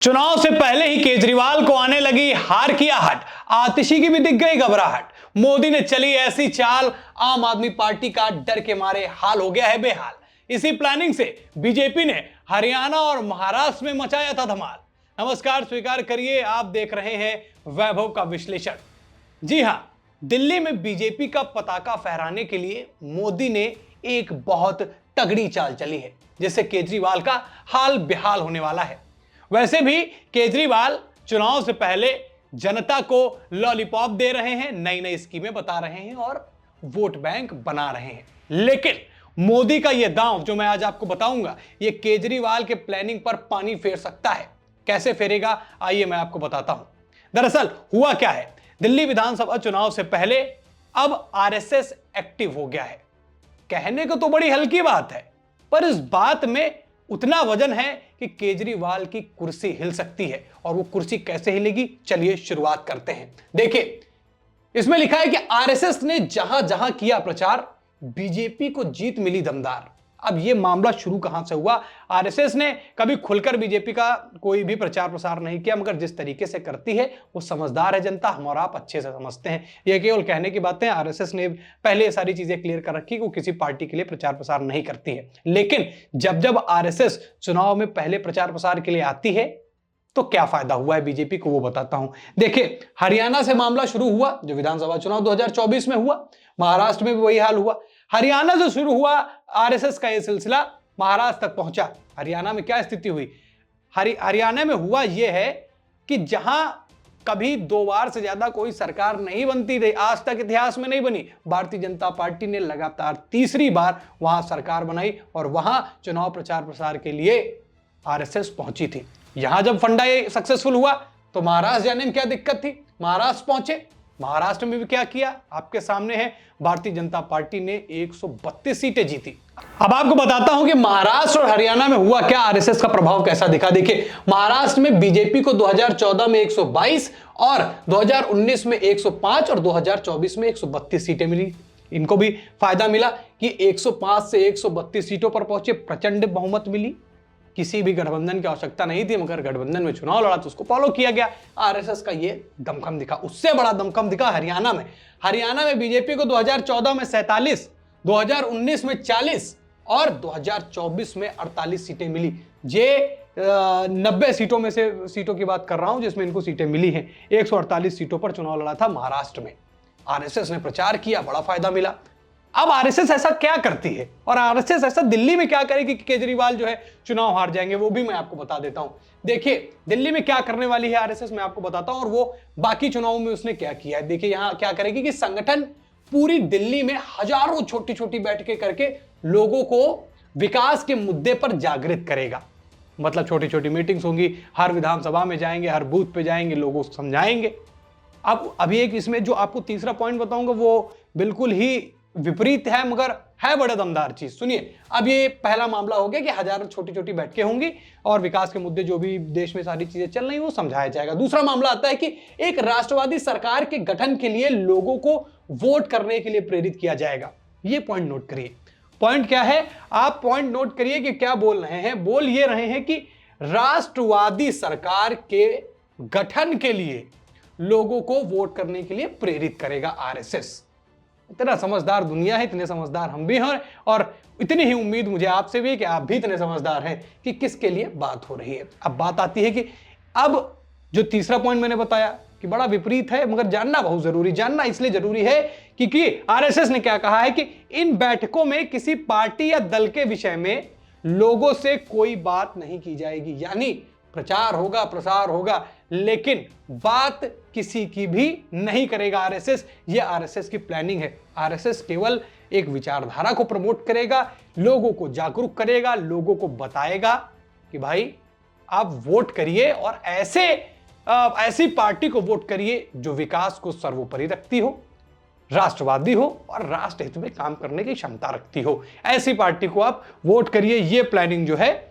चुनाव से पहले ही केजरीवाल को आने लगी हार की आहट, आतिशी की भी दिख गई घबराहट। मोदी ने चली ऐसी चाल, आम आदमी पार्टी का डर के मारे हाल हो गया है बेहाल। इसी प्लानिंग से बीजेपी ने हरियाणा और महाराष्ट्र में मचाया था धमाल। नमस्कार, स्वीकार करिए, आप देख रहे हैं वैभव का विश्लेषण। जी हां, दिल्ली में बीजेपी का पताका फहराने के लिए मोदी ने एक बहुत तगड़ी चाल चली है, जिससे केजरीवाल का हाल बेहाल होने वाला है। वैसे भी केजरीवाल चुनाव से पहले जनता को लॉलीपॉप दे रहे हैं, नई नई स्कीमें बता रहे हैं और वोट बैंक बना रहे हैं। लेकिन मोदी का यह दांव जो मैं आज आपको बताऊंगा, यह केजरीवाल के प्लानिंग पर पानी फेर सकता है। कैसे फेरेगा, आइए मैं आपको बताता हूं। दरअसल हुआ क्या है, दिल्ली विधानसभा चुनाव से पहले अब आरएसएस एक्टिव हो गया है। कहने को तो बड़ी हल्की बात है, पर इस बात में उतना वजन है कि केजरीवाल की कुर्सी हिल सकती है। और वो कुर्सी कैसे हिलेगी, चलिए शुरुआत करते हैं। देखिए, इसमें लिखा है कि आरएसएस ने जहां जहां किया प्रचार, बीजेपी को जीत मिली दमदार। अब ये मामला शुरू कहां से हुआ? आरएसएस ने कभी खुलकर बीजेपी का कोई भी प्रचार प्रसार नहीं किया, मगर जिस तरीके से करती है वो समझदार है जनता, हम और आप अच्छे से समझते हैं। ये केवल कहने की बातें, आरएसएस ने पहले ये सारी चीजें क्लियर कर रखी कि वो किसी पार्टी के लिए प्रचार प्रसार नहीं करती है। लेकिन जब जब आरएसएस चुनाव में पहले प्रचार प्रसार के लिए आती है तो क्या फायदा हुआ है बीजेपी को, वो बताता हूं। देखिए, हरियाणा से मामला शुरू हुआ जो विधानसभा चुनाव 2024 में हुआ। महाराष्ट्र में भी वही हाल हुआ। हरियाणा से शुरू हुआ आरएसएस का यह सिलसिला, महाराष्ट्र तक पहुंचा। हरियाणा में क्या स्थिति हुई? हरियाणा में हुआ यह है कि जहां कभी 2 बार से ज्यादा कोई सरकार नहीं बनती थी, आज तक इतिहास में नहीं बनी, भारतीय जनता पार्टी ने लगातार तीसरी बार वहां सरकार बनाई और वहां चुनाव प्रचार प्रसार के लिए आरएसएस पहुंची थी। यहां जब फंडा ये सक्सेसफुल हुआ तो महाराष्ट्र जाने में क्या दिक्कत थी? महाराष्ट्र पहुंचे। महाराष्ट्र में भी क्या किया, आपके सामने है। भारतीय जनता पार्टी ने 132 सीटें जीती। अब आपको बताता हूं कि महाराष्ट्र और हरियाणा में हुआ क्या, आरएसएस का प्रभाव कैसा दिखा। देखिए, महाराष्ट्र में बीजेपी को 2014 में 122 और 2019 में 105 और 2024 में 132 सीटें मिली। इनको भी फायदा मिला कि 105 से 132 सीटों पर पहुंचे, प्रचंड बहुमत मिली। किसी भी गठबंधन की आवश्यकता नहीं थी, मगर गठबंधन में चुनाव लड़ा तो उसको फॉलो किया गया। आरएसएस का ये दमखम दिखा। उससे बड़ा दमखम दिखा हरियाणा में। हरियाणा में बीजेपी को 2014 में 47, 2019 में 40 और 2024 में 48 सीटें मिली। ये 90 सीटों में से सीटों की बात कर रहा हूं जिसमें इनको सीटें मिली हैं। 148 सीटों पर चुनाव लड़ा था महाराष्ट्र में। आरएसएस ने प्रचार किया, बड़ा फायदा मिला। अब आरएसएस ऐसा क्या करती है और आरएसएस ऐसा दिल्ली में क्या करेगी कि केजरीवाल जो है चुनाव हार जाएंगे, वो भी मैं आपको बता देता हूं। देखिए, दिल्ली में क्या करने वाली है आरएसएस, मैं आपको बताता हूं, और वो बाकी चुनावों में उसने क्या किया है। देखिए, यहां क्या करेगी कि संगठन पूरी दिल्ली में हजारों छोटी छोटी बैठकें करके लोगों को विकास के मुद्दे पर जागृत करेगा। मतलब छोटी छोटी मीटिंग्स होंगी, हर विधानसभा में जाएंगे, हर बूथ पे जाएंगे, लोगों को समझाएंगे। अब अभी एक इसमें जो आपको तीसरा पॉइंट बताऊंगा वो बिल्कुल ही विपरीत है, मगर है बड़ा दमदार चीज। सुनिए, अब ये पहला मामला हो गया कि हजारों छोटी छोटी बैठकें होंगी और विकास के मुद्दे जो भी देश में सारी चीजें चल रही हैं वो समझाया जाएगा। दूसरा मामला आता है कि एक राष्ट्रवादी सरकार के गठन के लिए लोगों को वोट करने के लिए प्रेरित किया जाएगा। ये पॉइंट नोट करिए। पॉइंट क्या है, आप पॉइंट नोट करिए कि क्या बोल रहे हैं। बोल ये रहे हैं कि राष्ट्रवादी सरकार के गठन के लिए लोगों को वोट करने के लिए प्रेरित करेगा आरएसएस। इतना समझदार दुनिया है, इतने समझदार हम भी हैं, और इतनी ही उम्मीद मुझे आपसे भी कि आप भी इतने समझदार हैं कि किसके लिए बात हो रही है। अब बात आती है कि अब जो तीसरा पॉइंट मैंने बताया कि बड़ा विपरीत है, मगर जानना बहुत जरूरी। जानना इसलिए जरूरी है क्योंकि आरएसएस ने क्या कहा है कि इन बैठकों में किसी पार्टी या दल के विषय में लोगों से कोई बात नहीं की जाएगी। यानी प्रचार होगा, प्रसार होगा, लेकिन बात किसी की भी नहीं करेगा आरएसएस। ये आरएसएस की प्लानिंग है। आरएसएस केवल एक विचारधारा को प्रमोट करेगा, लोगों को जागरूक करेगा, लोगों को बताएगा कि भाई आप वोट करिए और ऐसी पार्टी को वोट करिए जो विकास को सर्वोपरि रखती हो, राष्ट्रवादी हो और राष्ट्र हित में काम करने की क्षमता रखती हो। ऐसी पार्टी को आप वोट करिए। ये प्लानिंग जो है,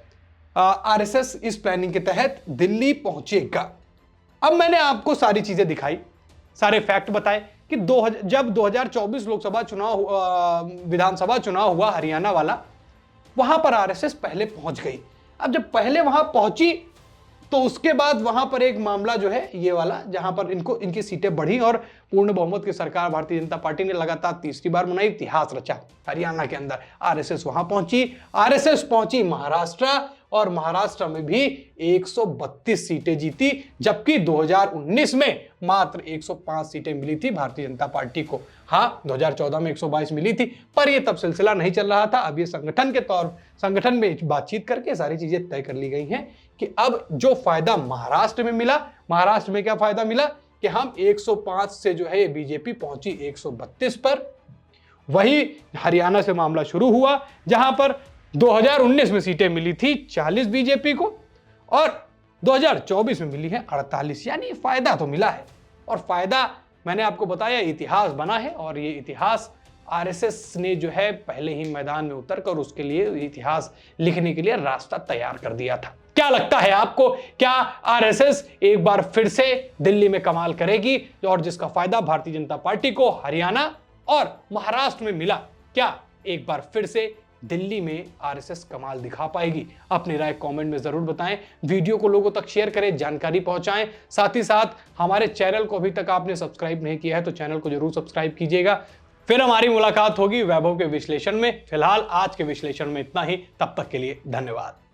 आरएसएस इस प्लानिंग के तहत दिल्ली पहुंचेगा। अब मैंने आपको सारी चीजें दिखाई, सारे फैक्ट बताए कि जब 2024 लोकसभा चुनाव विधानसभा चुनाव हुआ हरियाणा वाला, वहां पर आरएसएस पहले पहुंच गई। अब जब पहले वहां पहुंची तो उसके बाद वहां पर एक मामला जो है ये वाला, जहां पर इनकी सीटें बढ़ी और पूर्ण बहुमत की सरकार भारतीय जनता पार्टी ने लगातार तीसरी बार बनाई, इतिहास रचा हरियाणा के अंदर। आरएसएस वहां पहुंची, आरएसएस पहुंची महाराष्ट्र, और महाराष्ट्र में भी 132 सीटें जीती, जबकि 2019 में मात्र 105 सीटें मिली थी भारतीय जनता पार्टी को। हाँ, 2014 में 122 मिली थी, पर यह तब सिलसिला नहीं चल रहा था। अब ये संगठन में बातचीत करके सारी चीजें तय कर ली गई हैं कि अब जो फायदा महाराष्ट्र में मिला, महाराष्ट्र में क्या फायदा मिला कि हम 105 से जो है बीजेपी पहुंची 132 पर। वही हरियाणा से मामला शुरू हुआ, जहां पर 2019 में सीटें मिली थी 40 बीजेपी को और 2024 में मिली है 48। यानी फायदा तो मिला है, और फायदा मैंने आपको बताया इतिहास बना है, और ये इतिहास आरएसएस ने जो है पहले ही मैदान में उतरकर उसके लिए इतिहास लिखने के लिए रास्ता तैयार कर दिया था। क्या लगता है आपको, क्या आरएसएस एक बार फिर से दिल्ली में कमाल करेगी, और जिसका फायदा भारतीय जनता पार्टी को हरियाणा और महाराष्ट्र में मिला, क्या एक बार फिर से दिल्ली में आरएसएस कमाल दिखा पाएगी? अपनी राय कमेंट में जरूर बताएं, वीडियो को लोगों तक शेयर करें, जानकारी पहुंचाएं। साथ ही साथ हमारे चैनल को अभी तक आपने सब्सक्राइब नहीं किया है तो चैनल को जरूर सब्सक्राइब कीजिएगा। फिर हमारी मुलाकात होगी वैभव के विश्लेषण में। फिलहाल आज के विश्लेषण में इतना ही, तब तक के लिए धन्यवाद।